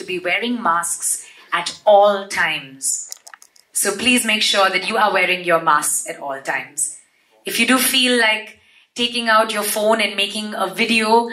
be wearing masks at all times. So please make sure that you are wearing your masks at all times. If you do feel like taking out your phone and making a video,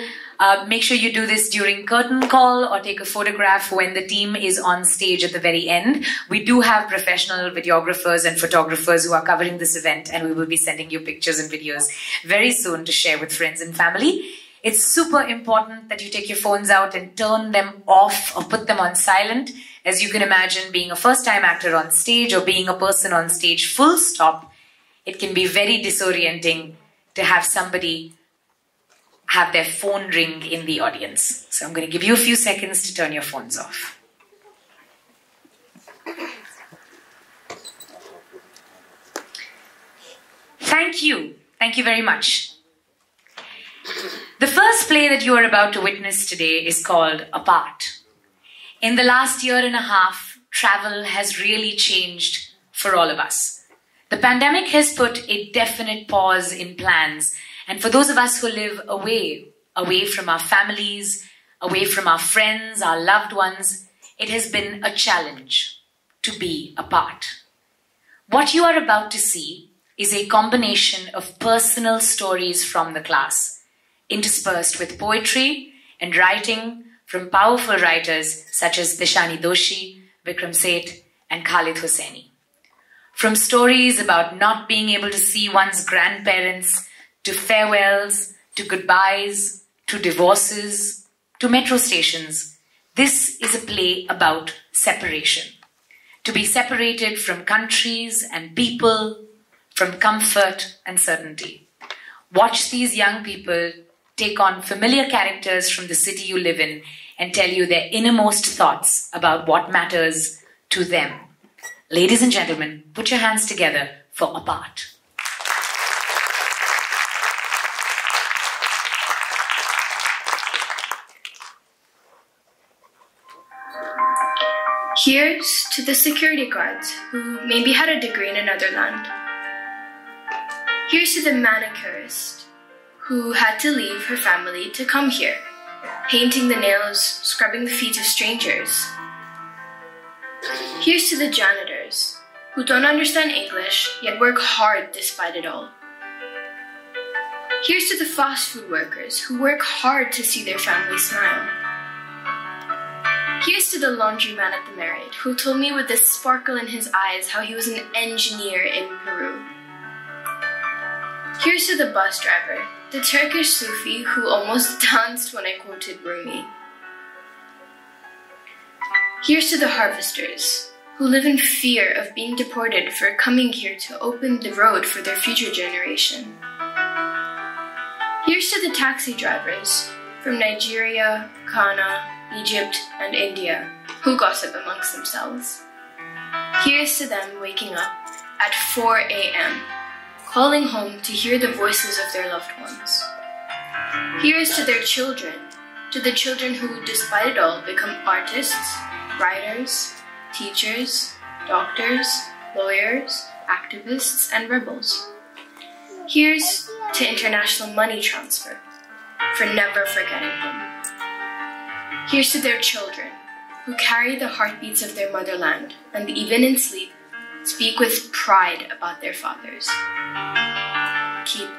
make sure you do this during curtain call or take a photograph when the team is on stage at the very end. We do have professional videographers and photographers who are covering this event, and we will be sending you pictures and videos very soon to share with friends and family. It's super important that you take your phones out and turn them off or put them on silent. As you can imagine, being a first-time actor on stage or being a person on stage full stop, it can be very disorienting to have somebody have their phone ring in the audience. So I'm going to give you a few seconds to turn your phones off. Thank you. Thank you very much. The first play that you are about to witness today is called Apart. In the last year and a half, travel has really changed for all of us. The pandemic has put a definite pause in plans. And for those of us who live away from our families, away from our friends, our loved ones, it has been a challenge to be apart. What you are about to see is a combination of personal stories from the class, interspersed with poetry and writing from powerful writers such as Deshani Doshi, Vikram Seth, and Khalid Hosseini. From stories about not being able to see one's grandparents, to farewells, to goodbyes, to divorces, to metro stations. This is a play about separation. To be separated from countries and people, from comfort and certainty. Watch these young people take on familiar characters from the city you live in and tell you their innermost thoughts about what matters to them. Ladies and gentlemen, put your hands together for Apart. Here's to the security guards who maybe had a degree in another land. Here's to the manicurist who had to leave her family to come here, painting the nails, scrubbing the feet of strangers. Here's to the janitors who don't understand English yet work hard despite it all. Here's to the fast food workers who work hard to see their family smile. Here's to the laundryman at the Marriott who told me with a sparkle in his eyes how he was an engineer in Peru. Here's to the bus driver, the Turkish Sufi who almost danced when I quoted Rumi. Here's to the harvesters who live in fear of being deported for coming here to open the road for their future generation. Here's to the taxi drivers from Nigeria, Ghana, Egypt, and India, who gossip amongst themselves. Here's to them waking up at 4 a.m., calling home to hear the voices of their loved ones. Here's to their children, to the children who, despite it all, become artists, writers, teachers, doctors, lawyers, activists, and rebels. Here's to international money transfer, for never forgetting home. Here's to their children, who carry the heartbeats of their motherland, and even in sleep, speak with pride about their fathers. Keep one.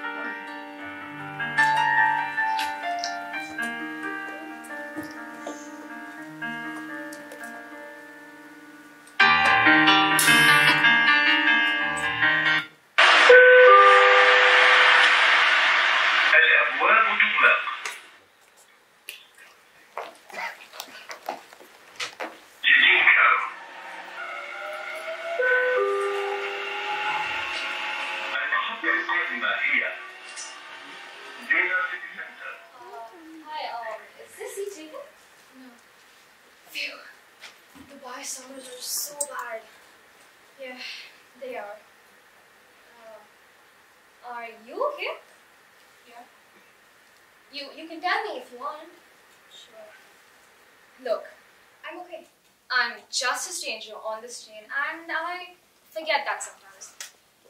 Summers are so bad. Yeah, they are. Are you okay? Yeah. You can tell me if you want. Sure. Look, I'm okay. I'm just a stranger on this train, and I forget that sometimes.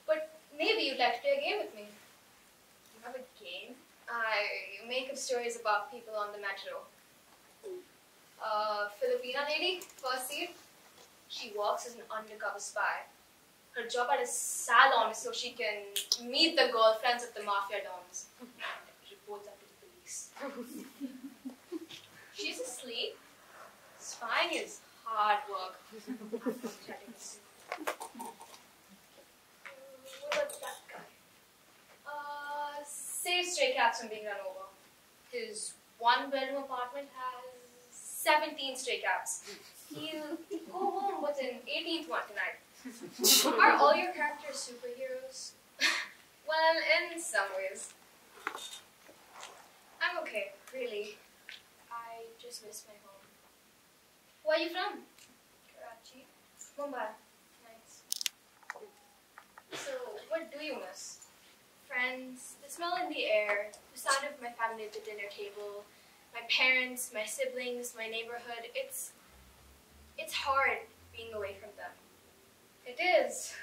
But maybe you'd like to play a game with me. You have a game? I make up stories about people on the metro. Filipina lady, first seat. She works as an undercover spy. Her job at a salon is so she can meet the girlfriends of the mafia dons and reports up to the police. She's asleep. Spying is hard work. What about that guy? Save stray cats from being run over. His one-bedroom apartment has 17 stray cats. He'll go home with an 18th one tonight. Are all your characters superheroes? Well, in some ways. I'm okay, really. I just miss my home. Where are you from? Karachi. Mumbai. Nice. So, what do you miss? Friends, the smell in the air, the sound of my family at the dinner table, my parents, my siblings, my neighborhood. It's hard being away from them. It is.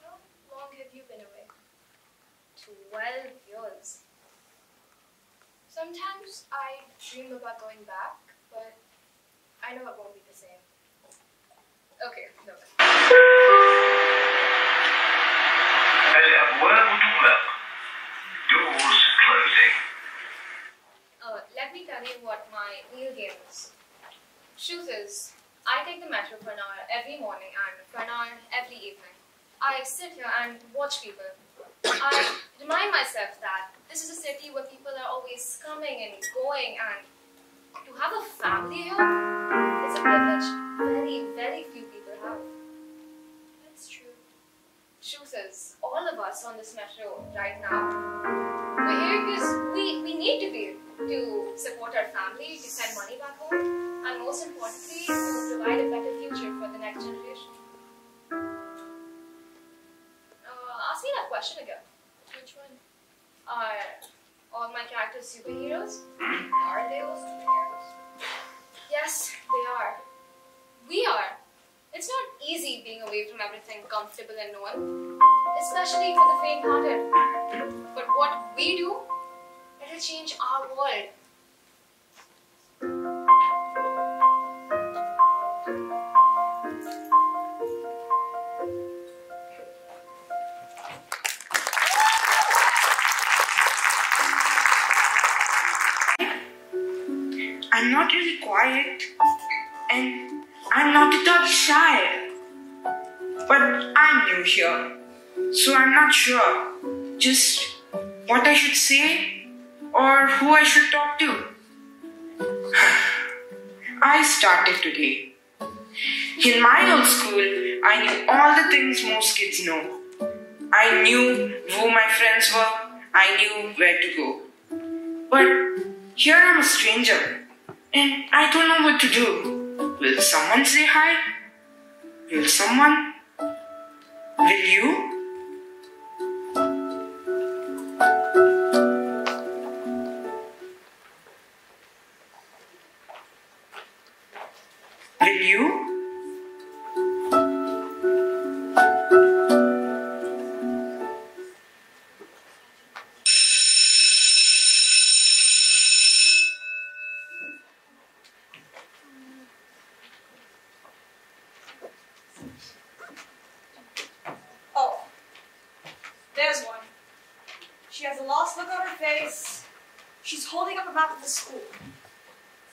How long have you been away? 12 years. Sometimes I dream about going back, but I know it won't be the same. Okay, no. Doors closing. Let me tell you what my meal game is. Truth is, I take the metro for an hour every morning and for an hour every evening. I sit here and watch people. I remind myself that this is a city where people are always coming and going, and to have a family here is a privilege very, very few people have. That's true. Truth is, all of us on this metro right now, we're here because we need to be to support our family, to send money back home, and most importantly, to provide a better future for the next generation. Ask me that question again. Which one? Are all my characters superheroes? Are they all superheroes? Yes, they are. We are. It's not easy being away from everything comfortable and known, especially for the faint-hearted. But what we do, it'll change our world. I'm not really quiet, and I'm not at all shy. But I'm new here, so I'm not sure just what I should say or who I should talk to. I started today. In my old school, I knew all the things most kids know. I knew who my friends were, I knew where to go. But here I'm a stranger, and I don't know what to do. Will someone say hi? Will someone? Will you? Will you? Oh, there's one. She has a lost look on her face. She's holding up a map of the school.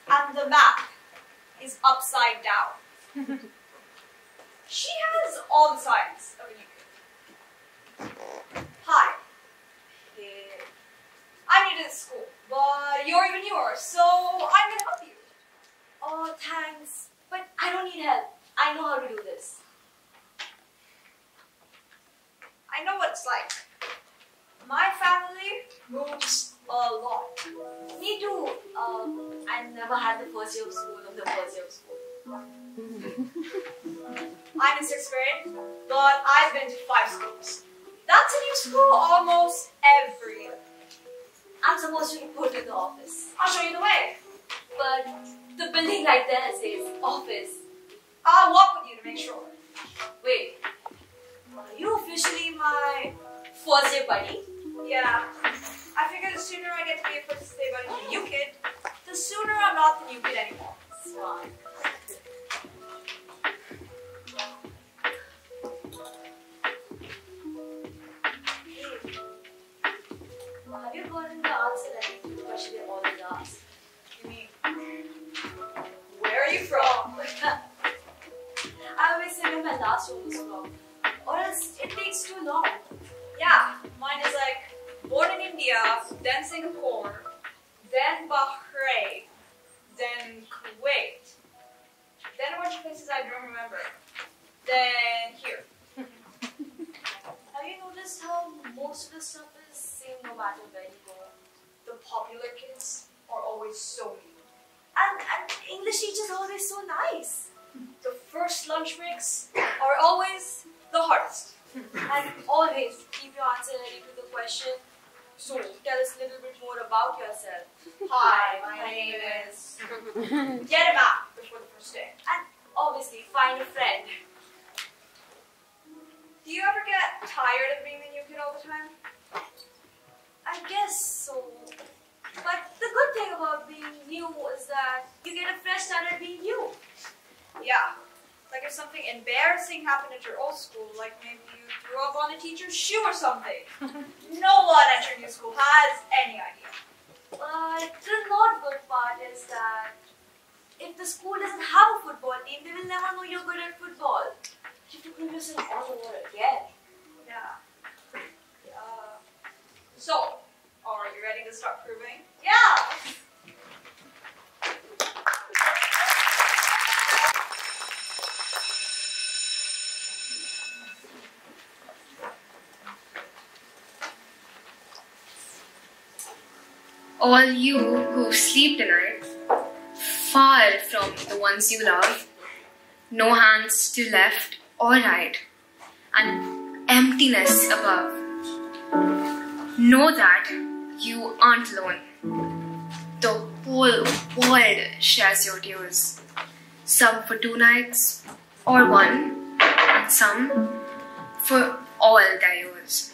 And the map is upside down. She has all the signs of a new kid. Hi. I'm new to this school, but you're even newer, so I'm gonna help you. Oh, thanks. But I don't need help. I know how to do this. I know what it's like. My family moves a lot. Me too. I never had the first year of school or the first year of school. I'm in 6th grade, but I've been to 5 schools. That's a new school almost every year. I'm supposed to report to the office. I'll show you the way. But the building right there says office. I'll walk with you to make sure. Wait, are you officially my first day buddy? Yeah. I figured the sooner I get to be a first day buddy with you, kid, the sooner I'm not the new kid anymore. It's fine. Have you gotten the answer to the question they always ask? You mean, where are you from? I always say where my last one was from, or else it takes too long. Yeah, mine is like born in India, then Singapore, then Bahrain, then Kuwait, then a bunch of places I don't remember, then here. Have you noticed how most of the stuff is same no matter where you go? The popular kids are always so mean. And English teachers are always so nice. The first lunch breaks are always the hardest. And always keep your answer ready to the question. So, tell us a little bit more about yourself. Hi, my name is... Get a map before the first day. And obviously, find a friend. Do you ever get tired of being the new kid all the time? I guess so. But the good thing about being new is that you get a fresh start at being you. Yeah. Like if something embarrassing happened at your old school, like maybe you threw up on a teacher's shoe or something. No one at your new school has any idea. But the not good part is that if the school doesn't have a football team, they will never know you're good at football. You have to prove yourself all over again. Yeah. So, are you ready to start proving? Yeah! All you who sleep tonight, far from the ones you love, no hands to left or right, and emptiness above. Know that you aren't alone. The whole world shares your tears. Some for 2 nights or 1, and some for all their years.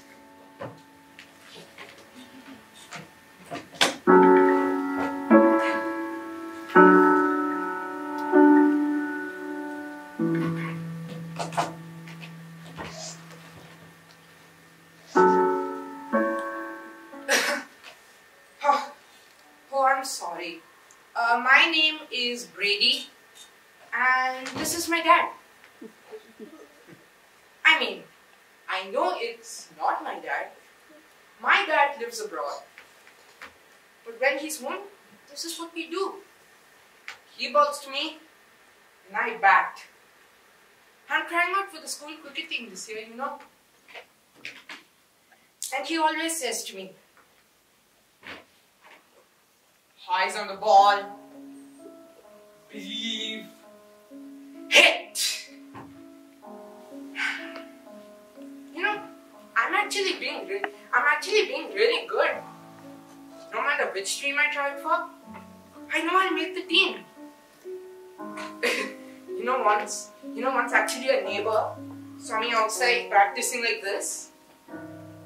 I'm sorry. My name is Brady, and this is my dad. I mean, I know it's not my dad. My dad lives abroad. But when he's home, this is what we do. He bowls to me, and I bat. I'm trying out for the school cricket team this year, you know. And he always says to me, eyes on the ball, believe, hit. You know, I'm actually being really good. No matter which team I try for, I know I'll make the team. You know, once actually a neighbor saw me outside practicing like this,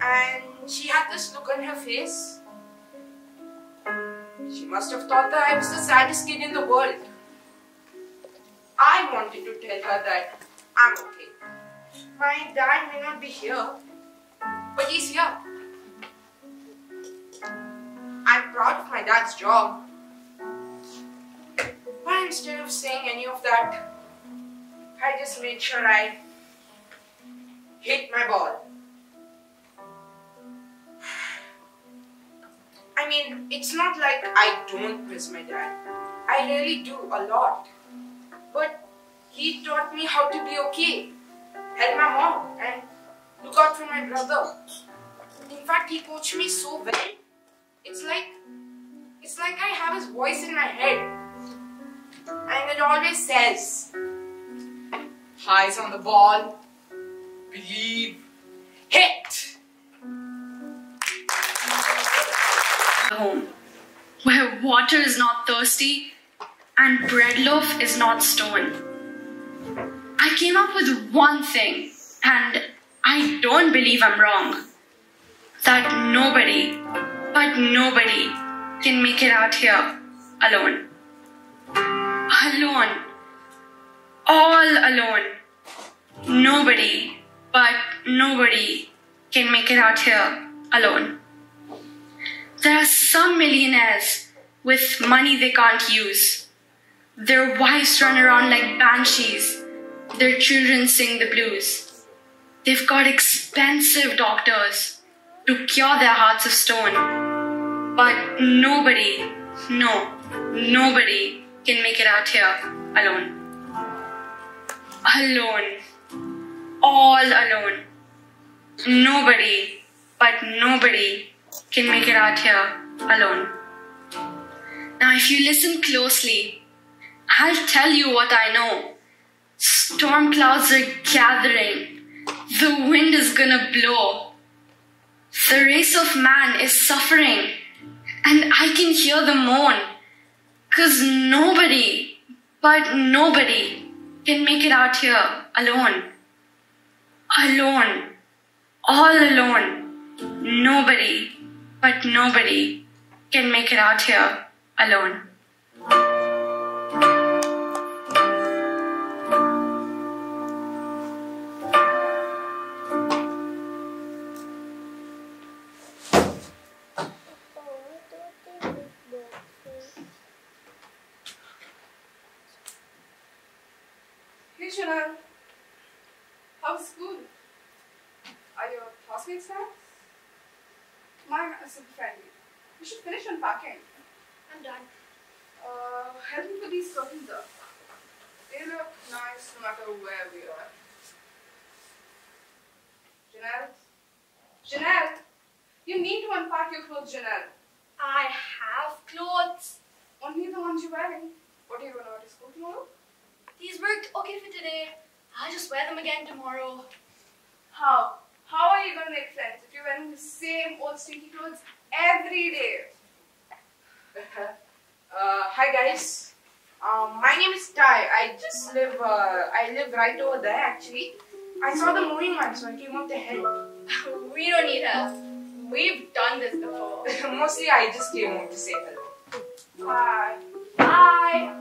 and she had this look on her face. She must have thought that I was the saddest kid in the world. I wanted to tell her that I'm okay. My dad may not be here, but he's here. I'm proud of my dad's job. But instead of saying any of that, I just made sure I hit my ball. I mean, it's not like I don't miss my dad. I really do, a lot. But he taught me how to be okay, help my mom, and look out for my brother. In fact, he coached me so well. It's like I have his voice in my head. And it always says, eyes on the ball, believe, hit. Home, where water is not thirsty and bread loaf is not stone. I came up with one thing, and I don't believe I'm wrong, that nobody, but nobody, can make it out here alone. Alone. All alone. Nobody, but nobody can make it out here alone. There are some millionaires with money they can't use. Their wives run around like banshees. Their children sing the blues. They've got expensive doctors to cure their hearts of stone. But nobody, no, nobody can make it out here alone. Alone. All alone. Nobody, but nobody can make it out here alone. Now, if you listen closely, I'll tell you what I know. Storm clouds are gathering. The wind is gonna blow. The race of man is suffering, and I can hear the moan. 'Cause nobody, but nobody can make it out here alone. Alone. All alone. Nobody, but nobody can make it out here alone. Hey Chanel, how's school? Are your classmates nice? Mine are super friendly. We should finish unpacking. I'm done. Help me put these curtains up. They look nice no matter where we are. Janelle? Janelle! You need to unpack your clothes, Janelle. I have clothes. Only the ones you're wearing. What are you going to wear to school tomorrow? These worked okay for today. I'll just wear them again tomorrow. How? How are you going to make friends if you're wearing the same old stinky clothes every day? Hi guys. My name is Ty. I live right over there actually. I saw the moving one, so I came up to help. We don't need help. We've done this before. Mostly I just came up to say hello. Hi. Bye.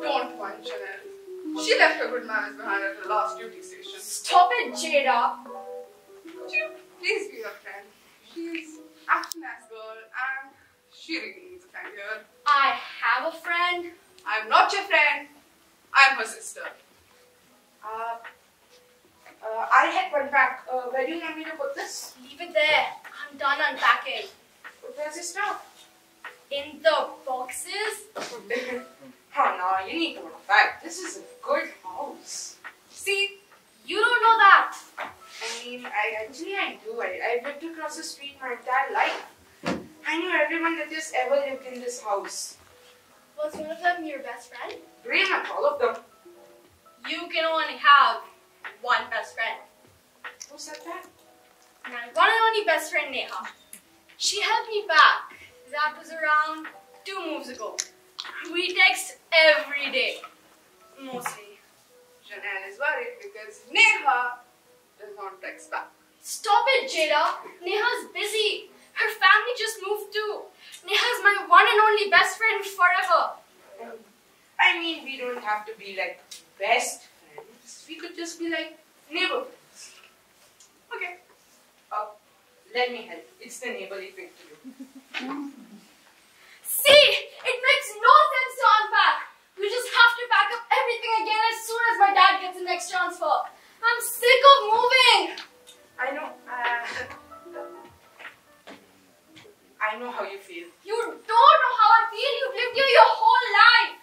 Don't mind Janelle. She left her good manners behind at the last duty station. Stop it, Jada. Would you please be her friend? She's actually a nice girl and she really needs a friend here. I have a friend. I'm not your friend. I'm her sister. I had one back. Where do you want me to put this? Leave it there. I'm done unpacking. Where's the stuff? In the boxes? Oh no, you need to unpack. This is a good house. See, you don't know that. I mean, I do. I've lived across the street my entire life. I knew everyone that just ever lived in this house. Was one of them your best friend? Pretty much all of them. You can only have one best friend. Who said that? My one and only best friend, Neha. She helped me back. That was around 2 moves ago. We text every day. Mostly. Janelle is worried because Neha does not text back. Stop it, Jada. Neha's busy. Her family just moved too. Neha's my one and only best friend forever. I mean, we don't have to be like best friends. We could just be like neighbor friends. Okay. Let me help. It's the neighborly thing to do. See, it makes no sense to unpack. We just have to pack up everything again as soon as my dad gets the next transfer. I'm sick of moving. I know. I know how you feel. You don't know how I feel. You've lived here your whole life.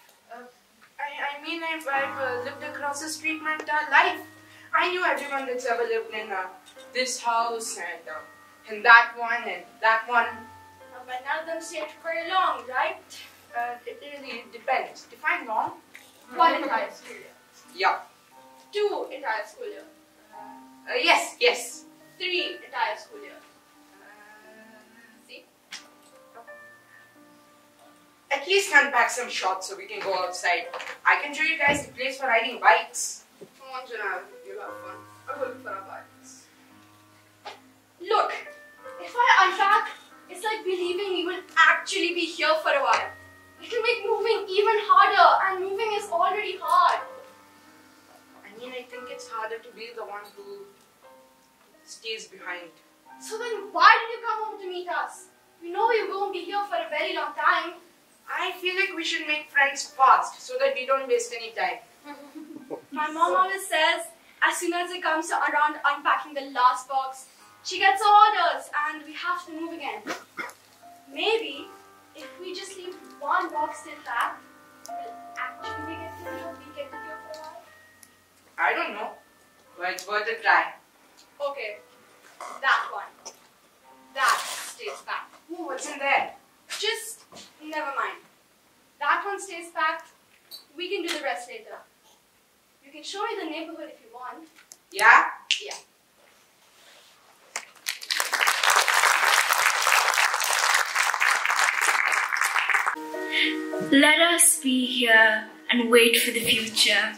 I mean, I've lived across the street my entire life. I knew everyone that's ever lived in this house and that one and that one. But none of them stayed for very long, right? It really depends. Define long. 1 entire school year. Yeah. 2 entire school year. Yes. 3 entire school year. See? At least unpack some shots so we can go outside. I can show you guys the place for riding bikes. Come on, Janelle. You'll have fun. I'll go look for our bikes. Look, if I unpack, it's like believing we will actually be here for a while. It'll make moving even harder, and moving is already hard. I think it's harder to be the one who stays behind. So then why did you come home to meet us? You know we won't be here for a very long time. I feel like we should make friends fast so that we don't waste any time. My mom always says, as soon as it comes to around unpacking the last box, she gets orders and we have to move again. Maybe if we just leave one box still packed, we'll actually get to live here for a while. I don't know, but it's worth a try. Okay, that one. That stays packed. Ooh, what's in there? Just never mind. That one stays packed. We can do the rest later. You can show me the neighborhood if you want. Yeah? Yeah. Let us be here and wait for the future,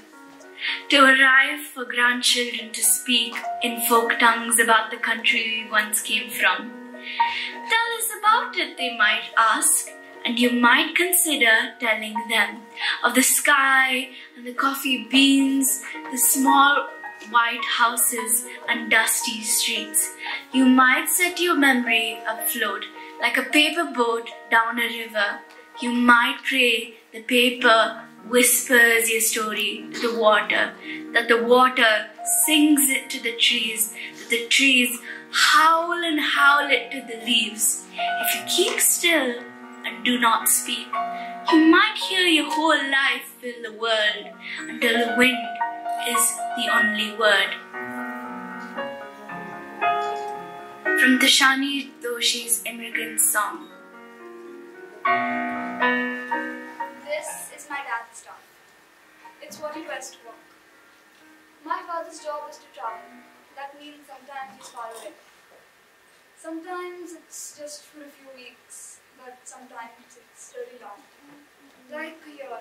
to arrive for grandchildren to speak in folk tongues about the country we once came from. Tell us about it, they might ask, and you might consider telling them of the sky and the coffee beans, the small white houses and dusty streets. You might set your memory afloat like a paper boat down a river. You might pray the paper whispers your story to the water, that the water sings it to the trees, that the trees howl and howl it to the leaves. If you keep still and do not speak, you might hear your whole life fill the world until the wind is the only word. From Tashani Doshi's Immigrant Song. This is my dad's stuff. It's what he wears to work. My father's job is to travel. That means sometimes he's far away. Sometimes it's just for a few weeks, but sometimes it's really long. Like a year.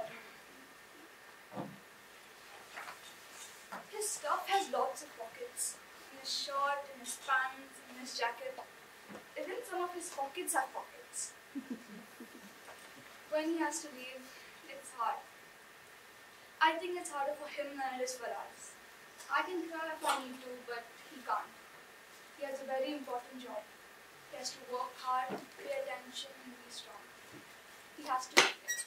His stuff has lots of pockets. In his shirt, in his pants, in his jacket. Even some of his pockets have pockets. When he has to leave, it's hard. I think it's harder for him than it is for us. I can try if I need to, but he can't. He has a very important job. He has to work hard, pay attention, and be strong. He has to make it.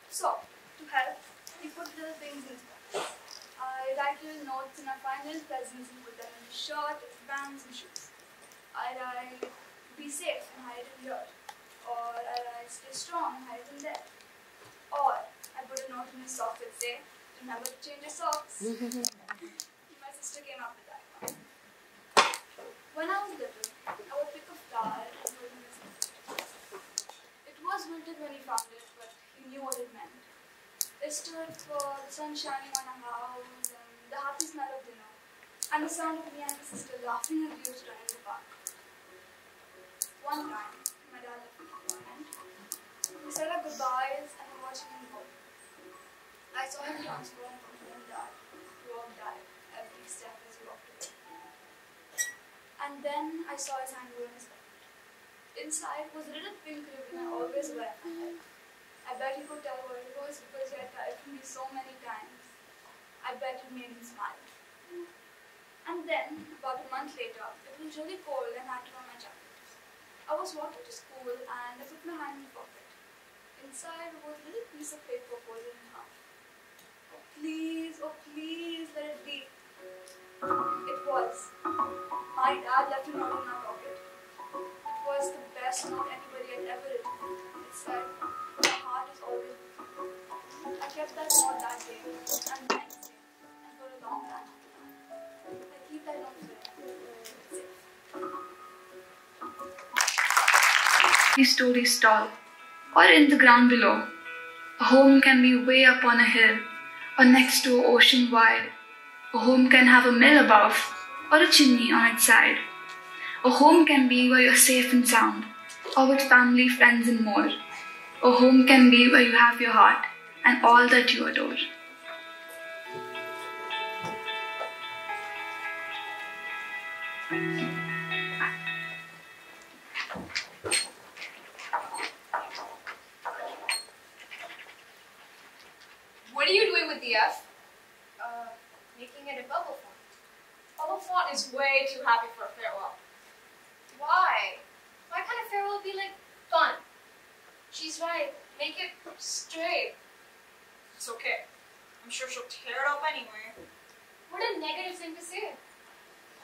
So, to help, he put little things in his box. I write little notes and I find little presents and put them in his shirt, his pants, and shoes. I write, be safe and hide it in here. Or I write, stay strong and hide it in there. Or I put a note in his socks that say, remember to change your socks. My sister came up with that one. When I was little, I would pick a flower and put it in his nest. It was wilted when he found it, but he knew what it meant. It stood for the sun shining on our house and the happy smell of dinner and the sound of me and my sister laughing and abused in the park. One time, my dad left me for a moment. We said our goodbyes and we watched him go. I saw him transform from home dad to work dad every step as he walked away. And then I saw his hand go in his pocket. Inside was a little pink ribbon I always wear on my head. I bet he could tell what it was because he had tried it for me so many times. I bet it made him smile. And then, about a month later, it was really cold and I had to wear my jacket. I was walking to school and I put my hand in the pocket. Inside was a little piece of paper folded in half. Oh please, let it be. It was. My dad left a note in my pocket. It was the best note anybody had ever written. It said, my heart is always with you. I kept that note that day, and the next day, and for a long time. I keep that note there. It's safe. Stories tall, or in the ground below. A home can be way up on a hill, or next to an ocean wide. A home can have a mill above, or a chimney on its side. A home can be where you're safe and sound, or with family, friends and more. A home can be where you have your heart and all that you adore. What are you doing with the F? Making it a bubble font. Bubble font is way too happy for a farewell. Why? Why can't a farewell be like fun? She's right. Make it straight. It's okay. I'm sure she'll tear it up anyway. What a negative thing to say.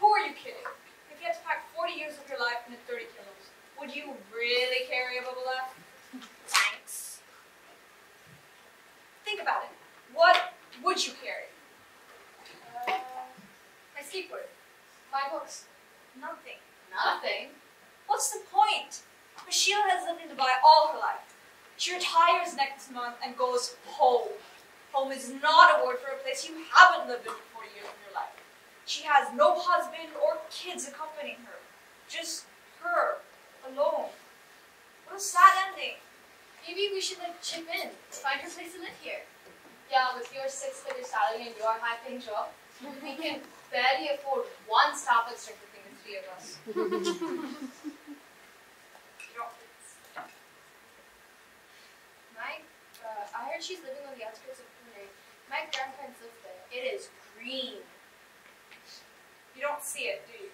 Who are you kidding? If you had to pack 40 years of your life into 30 kilos, would you really carry a bubble F? Thanks. Think about it. What would you carry? My skateboard. My books. Nothing. Nothing. What's the point? Michelle has lived in Dubai all her life. She retires next month and goes home. Home is not a word for a place you haven't lived in for 40 years of your life. She has no husband or kids accompanying her. Just her, alone. What a sad ending. Maybe we should chip in. Find her place to live here. Yeah, with your 6-figure salary and your high-paying job, we can barely afford one Starbucks drink between the three of us. I heard she's living on the outskirts of Pune. My grandparents live there. It is green. You don't see it, do you?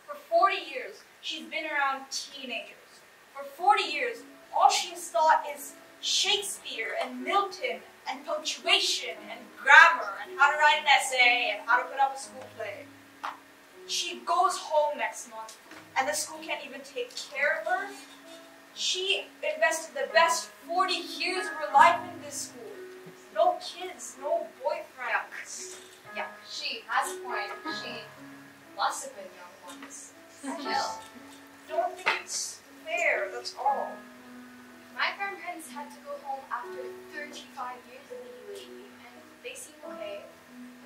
For 40 years, she's been around teenagers. For 40 years, all she's thought is Shakespeare and Milton and punctuation and grammar and how to write an essay and how to put up a school play. She goes home next month and the school can't even take care of her. She invested the best 40 years of her life in this school. No kids, no boyfriends. Yeah, she has a point. She must have been young once. I don't think it's fair, that's all. My grandparents had to go home after 35 years in the UAE, and they seem okay.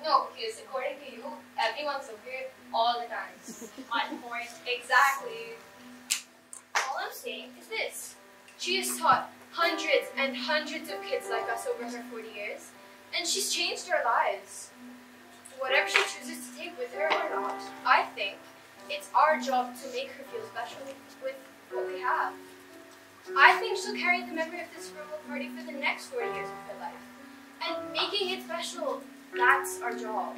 No, because according to you, everyone's okay all the time. My point, exactly. All I'm saying is this. She has taught hundreds and hundreds of kids like us over her 40 years, and she's changed our lives. Whatever she chooses to take with her or not, I think it's our job to make her feel special with what we have. I think she'll carry the memory of this farewell party for the next 40 years of her life. And making it special, that's our job.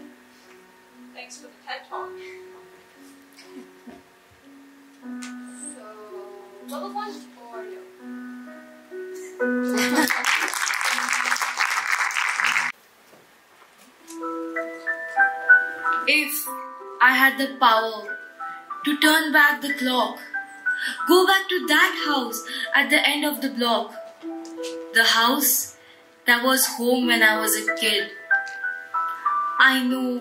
Thanks for the TED Talk. So, bubble font or no? If I had the power to turn back the clock, go back to that house at the end of the block, the house that was home when I was a kid, I know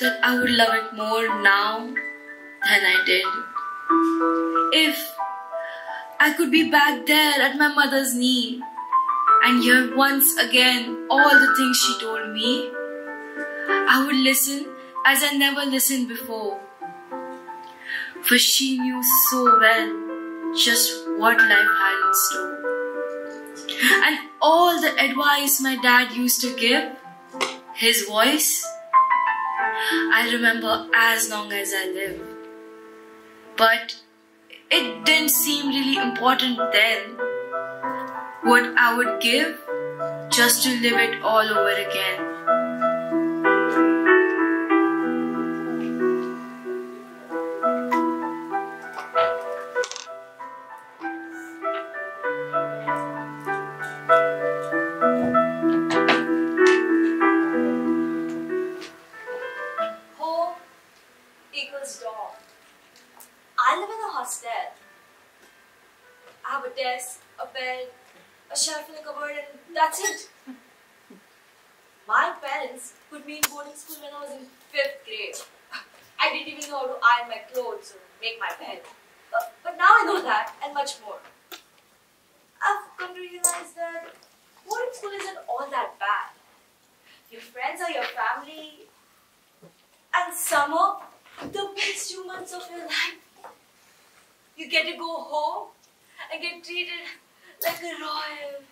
that I would love it more now than I did. If I could be back there at my mother's knee and hear once again all the things she told me, I would listen as I never listened before. For she knew so well just what life had in store. And all the advice my dad used to give, his voice, I remember as long as I live. But it didn't seem really important then, what I would give just to live it all over again. I have a desk, a bed, a shelf in a cupboard, and that's it. My parents put me in boarding school when I was in 5th grade. I didn't even know how to iron my clothes or make my bed. But now I know that, and much more. I've come to realize that boarding school isn't all that bad. Your friends are your family, and summer, the best 2 months of your life. You get to go home and get treated like a royal.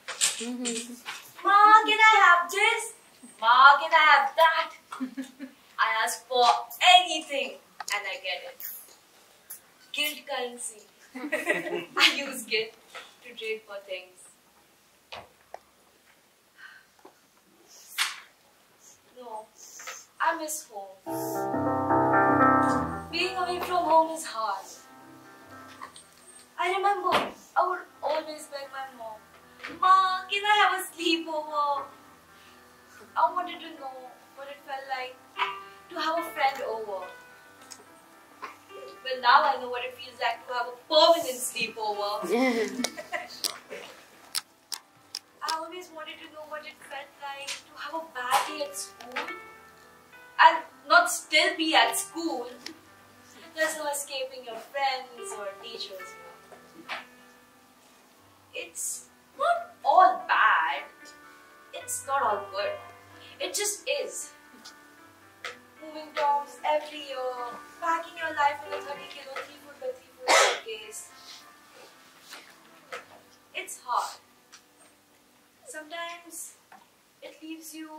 Ma, can I have this? Ma, can I have that? I ask for anything and I get it. Guilt currency. I use guilt to trade for things. miss home. Being away from home is hard. I remember I would always beg my mom, "Ma, can I have a sleepover?" I wanted to know what it felt like to have a friend over. Well, now I know what it feels like to have a permanent sleepover. I always wanted to know what it felt like to have a bad day at school and not still be at school. There's no escaping your friends or teachers. It's not all bad. It's not all good. It just is. Moving jobs every year, packing your life in a 30-kilo 3-foot by 3-foot suitcase. It's hard. Sometimes it leaves you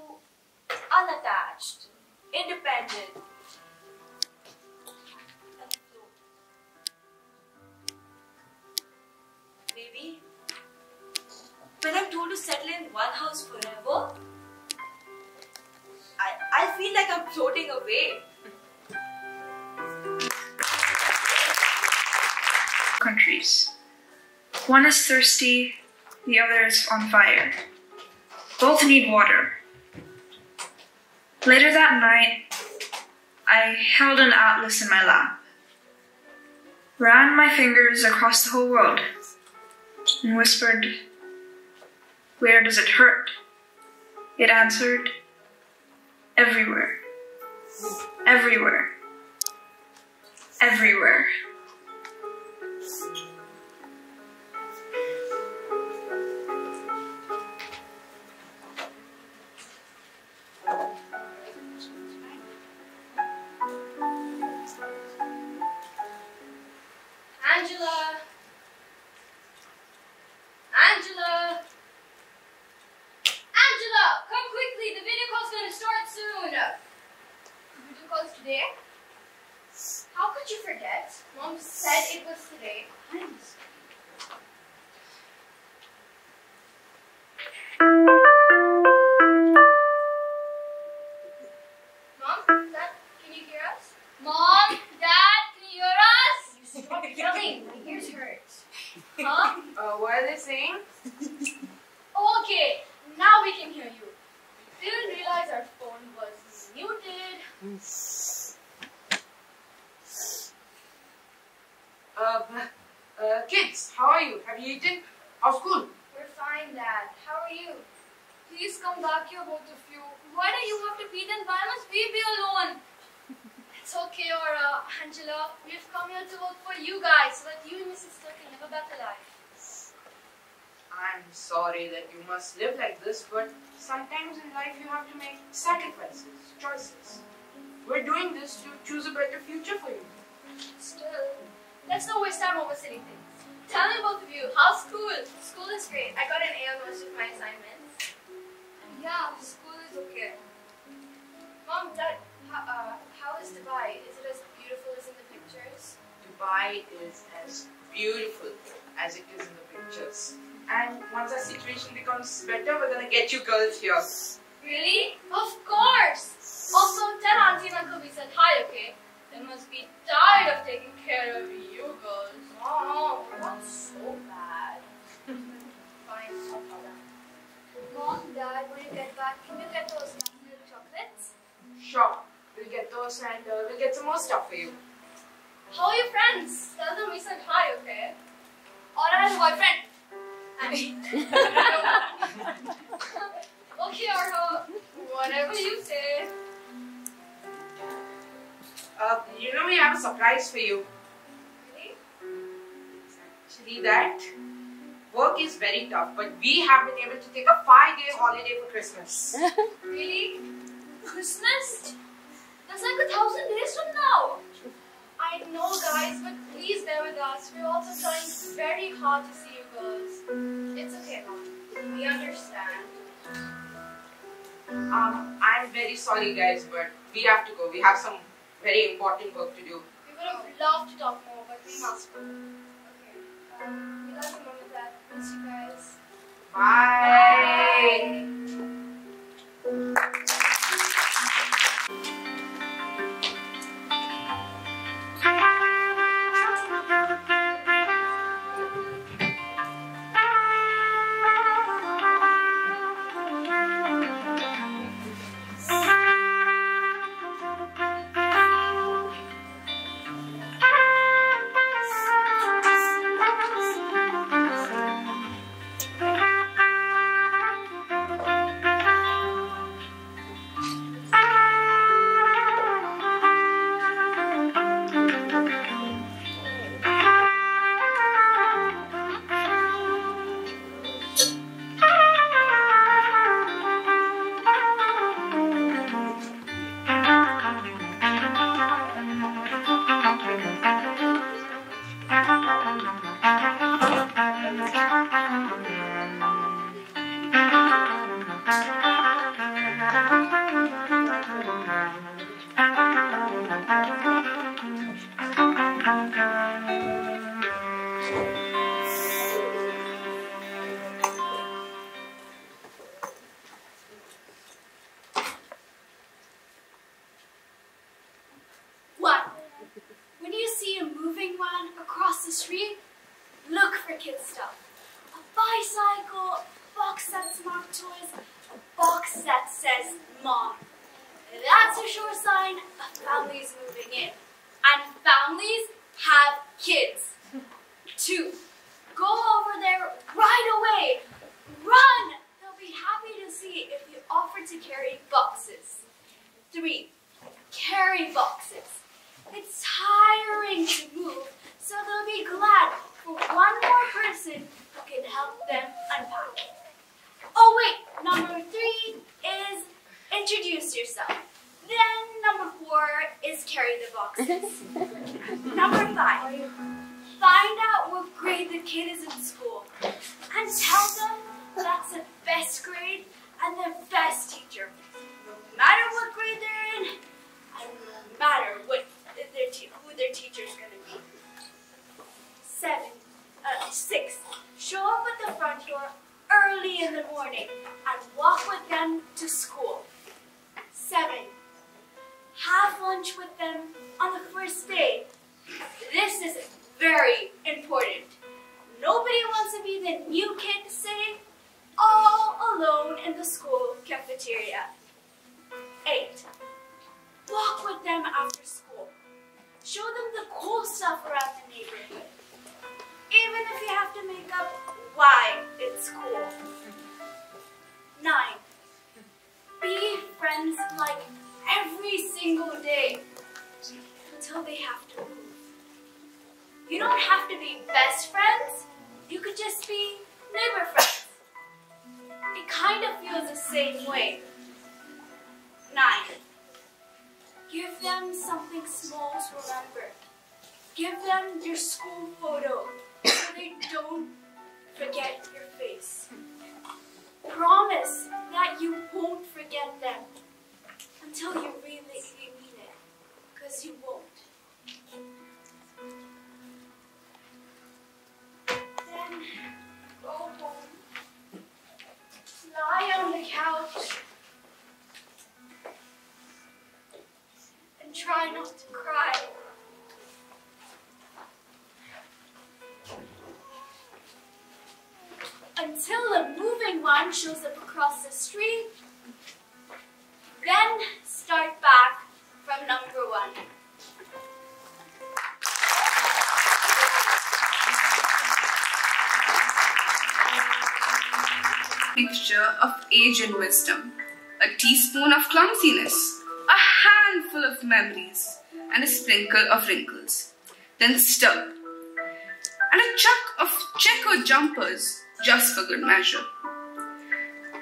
unattached, independent, and float. Maybe when I'm told to settle in one house forever, I feel like I'm floating away. Countries. One is thirsty, the other is on fire. Both need water. Later that night, I held an atlas in my lap, ran my fingers across the whole world, and whispered, "Where does it hurt?" It answered, "Everywhere. Everywhere. Everywhere." Angela! Angela! Angela! Come quickly! The video call's gonna start soon! Video call's today? How could you forget? Mom said it was today. Mom? Dad? Can you hear us? Mom? Dad? Can you hear us? You stop yelling. My ears hurt. Huh? What are they saying? Okay, now we can hear you. Didn't realize our phone was muted. Kids, how are you? Have you eaten? How's school? We're fine, Dad. How are you? Please come back here, both of you. Why do you have to be then? Why must we be alone? It's okay, Aura, Angela. We've come here to work for you guys so that you and Mrs. Tuck can live a better life. I'm sorry that you must live like this, but sometimes in life you have to make sacrifices, choices. We're doing this to choose a better future for you. Still, let's not waste time over silly things. Tell me, both of you, how's school? School is great. I got an A on most of my assignments. Yeah, school is okay. Mom, Dad, how is Dubai? Is it as beautiful as in the pictures? Dubai is as beautiful as it is in the pictures. And once our situation becomes better, we're gonna get you girls here. Really? Of course! Also, tell Auntie and Uncle we said hi, okay? They must be tired of taking care of you girls. Oh, not so bad. Fine, no problem. Mom, Dad, when you get back, can you get those milk chocolates? Sure, we'll get those and we'll get some more stuff for you. How are your friends? Tell them we said hi, okay? Or I have a boyfriend. Okay, Arha. Whatever you say. You know we have a surprise for you. Really? Actually that work is very tough, but we have been able to take a 5-day holiday for Christmas. Really? Christmas? That's like 1,000 days from now. I know, guys, but please bear with us. We're also trying very hard to see you girls. It's okay, Mom. We understand. I'm very sorry guys, but we have to go. We have some very important work to do. We would have loved to talk more, but we must go. Okay. We love you, Mom and Dad. Miss you guys. Bye. street, look for kid stuff. A bicycle, a box that's marked toys, a box that says mom. That's a sure sign a family's moving in. And families have kids. 2, go over there right away. Run! They'll be happy to see if you offer to carry boxes. 3, carry boxes. It's tiring to move, so they'll be glad for one more person who can help them unpack. Oh wait, number 3 is introduce yourself. Then number 4 is carry the boxes. Number 5, find out what grade the kid is in school and tell them that's the best grade and the best teacher. No matter what grade they're in, and no matter what who their teacher is going to be. 6, show up at the front door early in the morning and walk with them to school. 7, have lunch with them on the first day. This is very important. Nobody wants to be the new kid sitting all alone in the school cafeteria. 8, walk with them after school. Show them the cool stuff around the neighborhood. Even if you have to make up why it's cool. 9, be friends like every single day until they have to move. You don't have to be best friends. You could just be neighbor friends. It kind of feels the same way. 9, give them something small to remember. Give them your school photo so they don't forget your face. Promise that you won't forget them until you really mean it, because you won't. Then go home, lie on the couch, and try not to cry. Until a moving one shows up across the street, then start back from number 1. Mixture of age and wisdom, a teaspoon of clumsiness, a handful of memories, and a sprinkle of wrinkles. Then stir, and a chuck of checkered jumpers, just for good measure.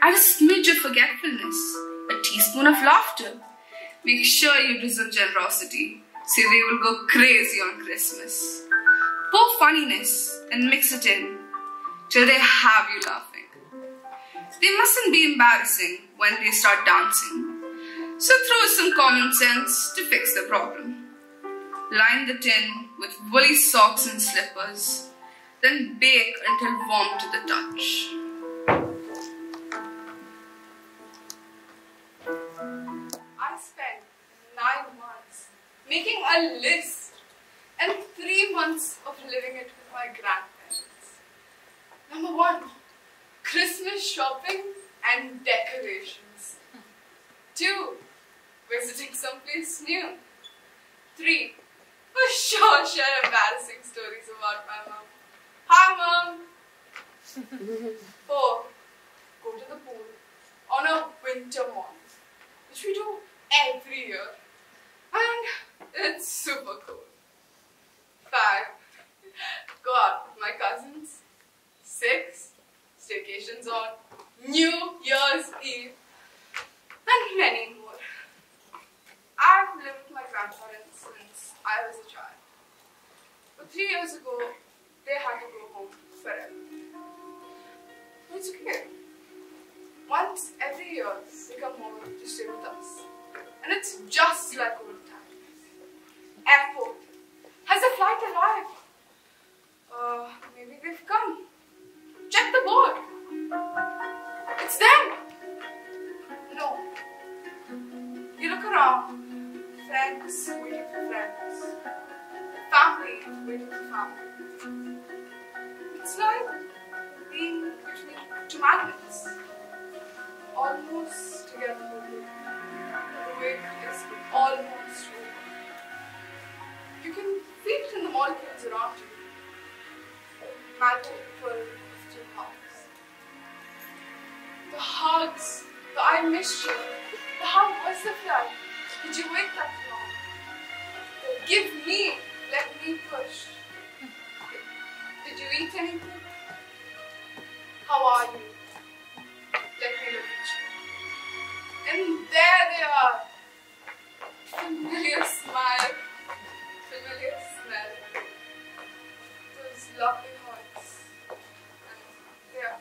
Add a smidge of forgetfulness, a teaspoon of laughter. Make sure you deserve generosity, so they will go crazy on Christmas. Pour funniness and mix it in till they have you laughing. They mustn't be embarrassing when they start dancing, so throw some common sense to fix the problem. Line the tin with woolly socks and slippers, then bake until warm to the touch. I spent 9 months making a list and 3 months of living it with my grandparents. Number 1, Christmas shopping and decorations. 2, visiting someplace new. 3, for sure share embarrassing stories about my mom. Hi mom! 4, go to the pool on a winter morning, which we do every year, and it's super cool. 5, go out with my cousins. 6, staycations on New Year's Eve, and many more. I've lived with my grandparents since I was a child, but 3 years ago, they had to go home forever. It's okay. Once every year, they come home to stay with us. And it's just like old times. Airport. Has the flight arrived? Maybe they've come. Check the board. It's them. No. You look around. Friends waiting for friends. family waiting for family. It's like being between two magnets, almost together. The weight is almost real. You can feel it in the molecules around you. Matter full of two hearts. The hugs, the I missed you, the how was the flight? Did you wait that long? The give me, let me push. Did you eat anything? How are you? Let me look at you. And there they are. Familiar smile, familiar smell. Those lovely hearts. And there.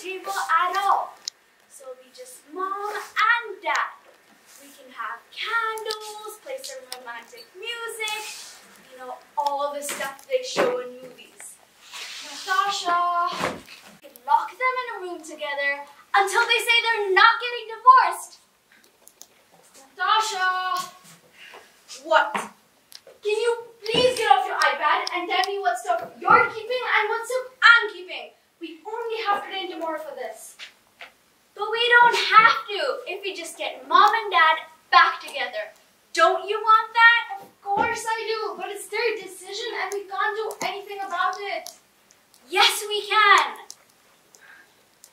Table at all. So it'll be just mom and dad. We can have candles, play some romantic music, you know, all the stuff they show in movies. Natasha, we can lock them in a room together until they say they're not getting divorced. Natasha, what? Can you please get off your iPad and tell me what stuff you're keeping and what stuff I'm keeping? We only have today and tomorrow for this. But we don't have to if we just get mom and dad back together. Don't you want that? Of course I do, but it's their decision and we can't do anything about it. Yes, we can.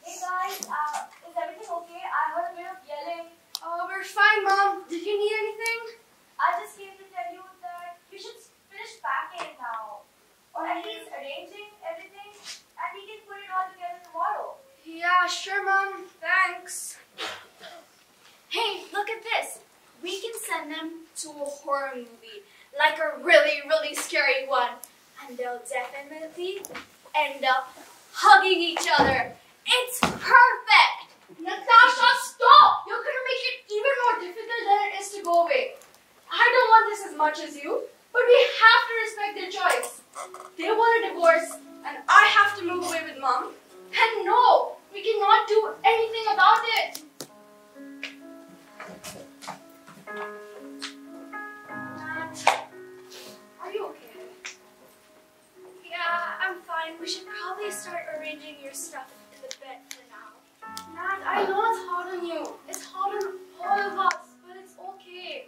Hey guys, is everything okay? I heard a bit of yelling. We're fine, Mom. Did you need anything? I just came to tell you that you should finish packing now. Or at least arranging everything. And we can put it all together tomorrow. Yeah, sure, Mom. Thanks. Hey, look at this. We can send them to a horror movie, like a really, really scary one. And they'll definitely end up hugging each other. It's perfect. Natasha, stop. You're going to make it even more difficult than it is to go away. I don't want this as much as you, but we have to respect their choice. They want a divorce. And I have to move away with Mom. And no, we cannot do anything about it. Nat, are you okay? Yeah, I'm fine. We should probably start arranging your stuff in the bed for now. Nat, I know it's hard on you. It's hard on all of us, but it's okay.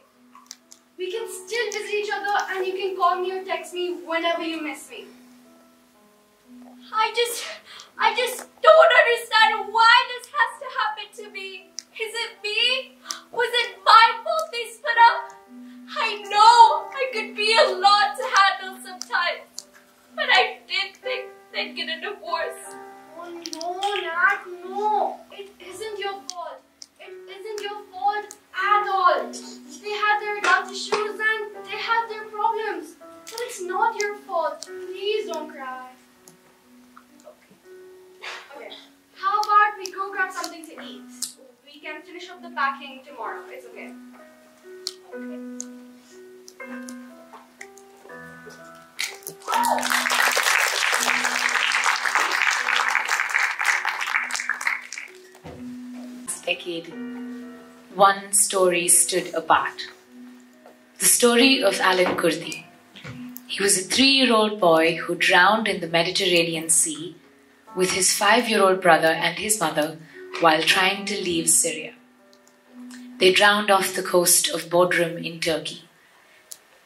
We can still visit each other and you can call me or text me whenever you miss me. I just don't understand why this has to happen to me. Is it me? Was it my fault they split up? I know I could be a lot to handle sometimes, but I did think they'd get a divorce. Oh no, Nat, no. It isn't your fault. It isn't your fault at all. They had their adult issues and they had their problems, but it's not your fault. Please don't cry. Okay, how about we go grab something to eat? We can finish up the packing tomorrow. It's okay. Okay. decade, one story stood apart. The story of Alan Kurdi. He was a 3-year-old boy who drowned in the Mediterranean Sea with his 5-year-old brother and his mother while trying to leave Syria. They drowned off the coast of Bodrum in Turkey.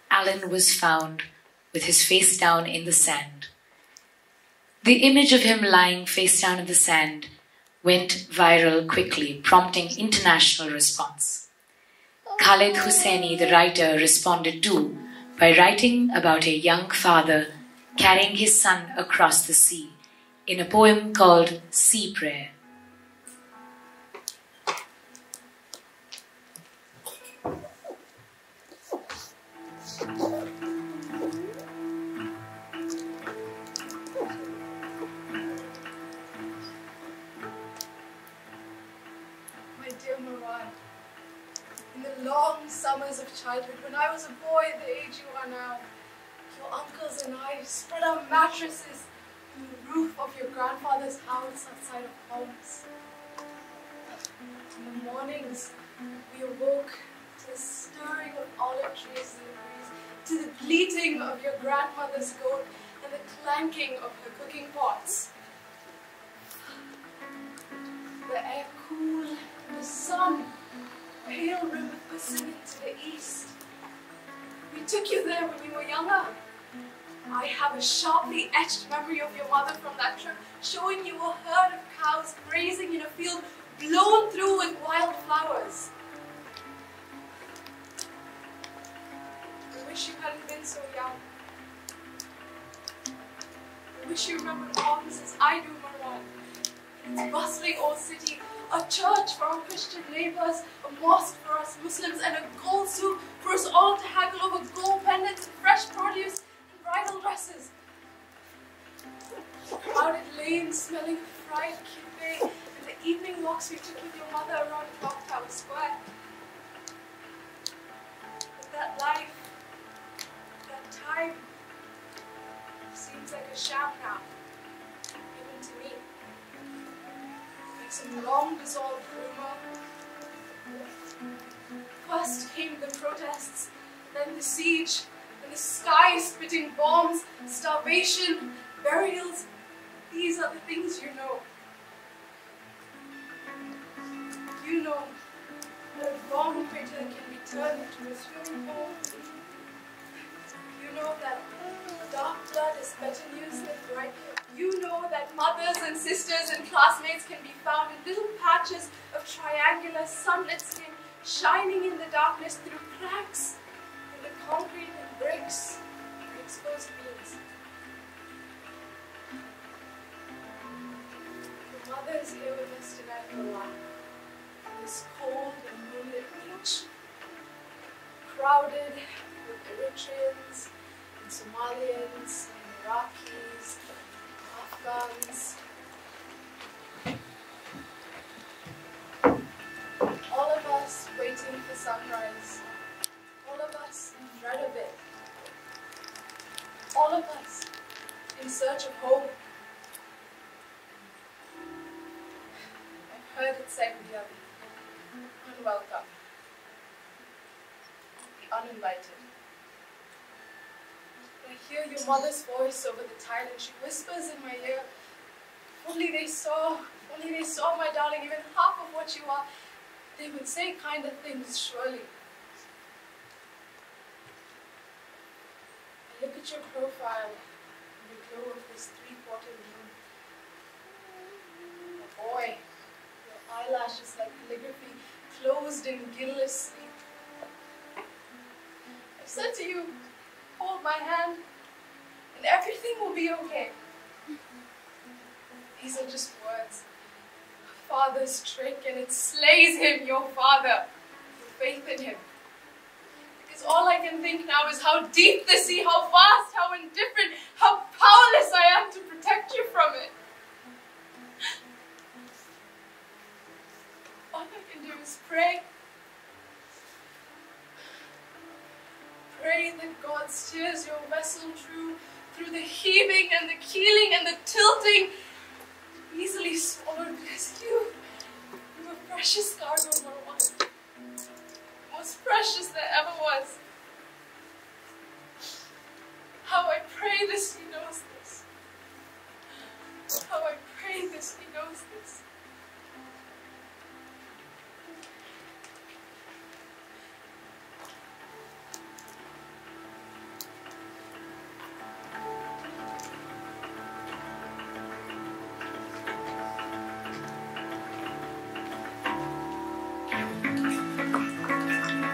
Alan was found with his face down in the sand. The image of him lying face down in the sand went viral quickly, prompting international response. Khaled Hosseini, the writer, responded too by writing about a young father carrying his son across the sea in a poem called Sea Prayer. Long summers of childhood, when I was a boy at the age you are now, your uncles and I spread our mattresses on the roof of your grandfather's house outside of Homs. In the mornings, we awoke to the stirring of olive trees in the breeze, to the bleating of your grandmother's goat and the clanking of her cooking pots. The air cool and the sun, pale rim of glistening to the east. We took you there when you were younger. I have a sharply etched memory of your mother from that trip, showing you a herd of cows grazing in a field blown through with wild flowers. I wish you hadn't been so young. I wish you remembered Homs as I do, Marwan. Its bustling old city, a church for our Christian neighbors, a mosque for us Muslims, and a gold souk for us all to haggle over gold pendants and fresh produce and bridal dresses. Crowded lanes smelling of fried kibbeh, and the evening walks we took with your mother around Clock Tower Square. But that life, that time, seems like a sham now, even to me. Some long dissolved rumor. First came the protests, then the siege, and the sky spitting bombs, starvation, burials. These are the things you know. You know that a bomb crater can be turned into a swimming pool. You know that dark blood is better news than bright. You know that mothers and sisters and classmates can be found in little patches of triangular sunlit skin shining in the darkness through cracks in the concrete and bricks and exposed beams. Your mother is here with us tonight, Allah, in this cold and moonlit beach, crowded with Eritreans and Somalians and Iraqis, Afghans. All of us waiting for sunrise. All of us in dread of it. All of us in search of hope. I've heard it said the other, unwelcome, the uninvited. I hear your mother's voice over the tile, and she whispers in my ear, if only they saw, my darling, even half of what you are, they would say kinder things, surely. I look at your profile in the glow of this 3/4 moon. Oh boy, your eyelashes like calligraphy, closed in guileless sleep. I've said to you, hold my hand, and everything will be okay. These are just words. A father's trick, and it slays him, your father. Your faith in him. Because all I can think now is how deep the sea, how vast, how indifferent, how powerless I am to protect you from it. All I can do is pray. Pray that God steers your vessel through the heaving and the keeling and the tilting, easily swallowed because you were precious cargo, Marwan. Most precious there ever was. How I pray this he knows this. How I pray this he knows this.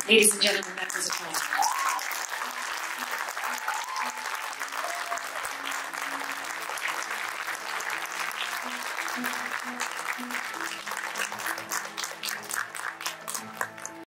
Ladies and gentlemen, that was a poem.